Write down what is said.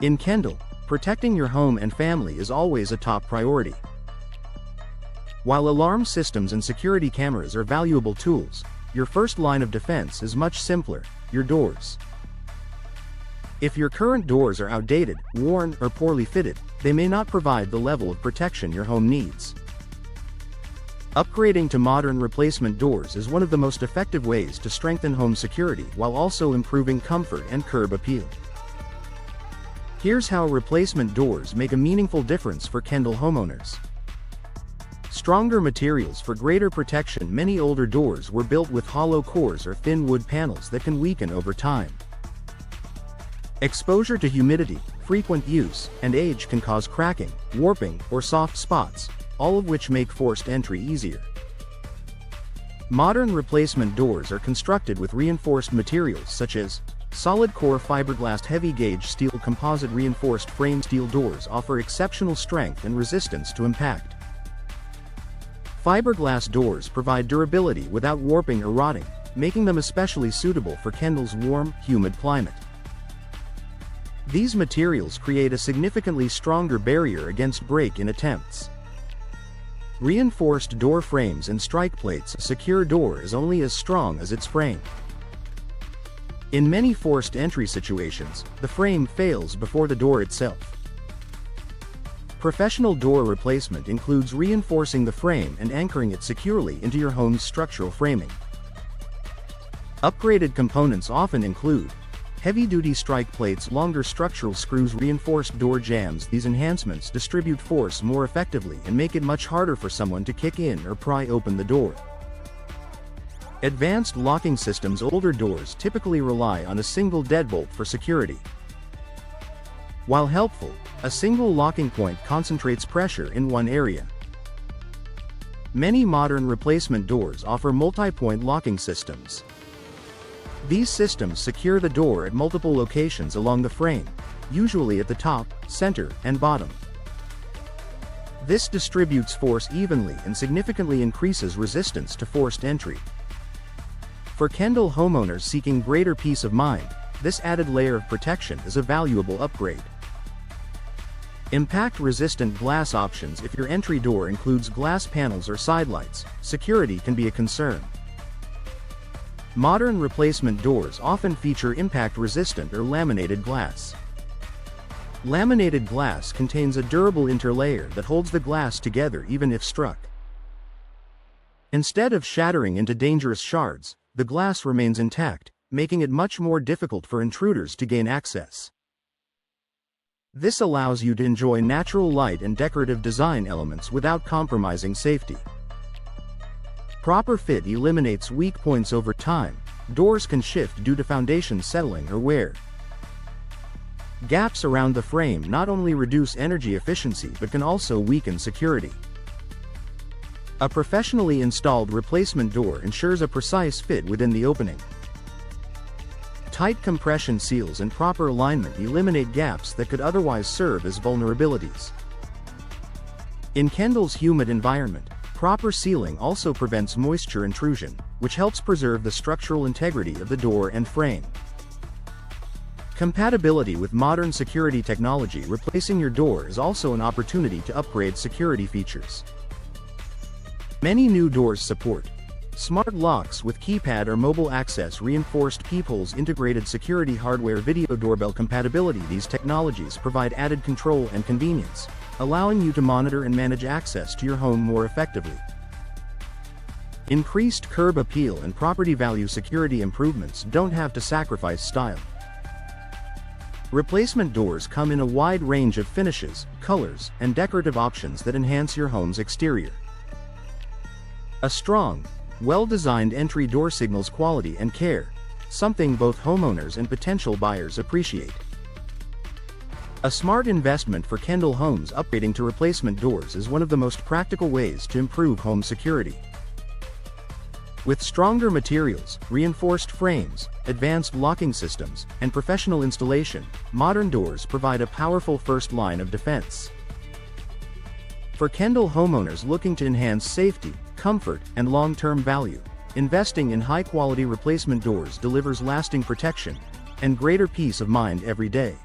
In Kendall, protecting your home and family is always a top priority. While alarm systems and security cameras are valuable tools, your first line of defense is much simpler: your doors. If your current doors are outdated, worn, or poorly fitted, they may not provide the level of protection your home needs. Upgrading to modern replacement doors is one of the most effective ways to strengthen home security while also improving comfort and curb appeal. Here's how replacement doors make a meaningful difference for Kendall homeowners. Stronger materials for greater protection. Many older doors were built with hollow cores or thin wood panels that can weaken over time. Exposure to humidity, frequent use, and age can cause cracking, warping, or soft spots, all of which make forced entry easier. Modern replacement doors are constructed with reinforced materials such as solid core fiberglass. Heavy gauge steel composite reinforced frame steel doors offer exceptional strength and resistance to impact. Fiberglass doors provide durability without warping or rotting, making them especially suitable for Kendall's warm, humid climate. These materials create a significantly stronger barrier against break-in attempts. Reinforced door frames and strike plates. A secure door is only as strong as its frame. In many forced entry situations, the frame fails before the door itself. Professional door replacement includes reinforcing the frame and anchoring it securely into your home's structural framing. Upgraded components often include heavy-duty strike plates, longer structural screws, reinforced door jambs. These enhancements distribute force more effectively and make it much harder for someone to kick in or pry open the door. Advanced locking systems. Older doors typically rely on a single deadbolt for security. While helpful, a single locking point concentrates pressure in one area. Many modern replacement doors offer multi-point locking systems. These systems secure the door at multiple locations along the frame, usually at the top, center, and bottom. This distributes force evenly and significantly increases resistance to forced entry. For Kendall homeowners seeking greater peace of mind, this added layer of protection is a valuable upgrade. Impact-resistant glass options. If your entry door includes glass panels or sidelights, security can be a concern. Modern replacement doors often feature impact-resistant or laminated glass. Laminated glass contains a durable interlayer that holds the glass together even if struck. Instead of shattering into dangerous shards, the glass remains intact, making it much more difficult for intruders to gain access. This allows you to enjoy natural light and decorative design elements without compromising safety. Proper fit eliminates weak points over time. Doors can shift due to foundation settling or wear. Gaps around the frame not only reduce energy efficiency but can also weaken security. A professionally installed replacement door ensures a precise fit within the opening. Tight compression seals and proper alignment eliminate gaps that could otherwise serve as vulnerabilities. In Kendall's humid environment, proper sealing also prevents moisture intrusion, which helps preserve the structural integrity of the door and frame. Compatibility with modern security technology. Replacing your door is also an opportunity to upgrade security features. Many new doors support smart locks with keypad or mobile access, reinforced peepholes, integrated security hardware, video doorbell compatibility. These technologies provide added control and convenience, allowing you to monitor and manage access to your home more effectively. Increased curb appeal and property value. Security improvements don't have to sacrifice style. Replacement doors come in a wide range of finishes, colors, and decorative options that enhance your home's exterior. A strong, well-designed entry door signals quality and care, something both homeowners and potential buyers appreciate. A smart investment for Kendall homes. Upgrading to replacement doors is one of the most practical ways to improve home security. With stronger materials, reinforced frames, advanced locking systems, and professional installation, modern doors provide a powerful first line of defense. For Kendall homeowners looking to enhance safety, comfort, and long-term value, investing in high-quality replacement doors delivers lasting protection and greater peace of mind every day.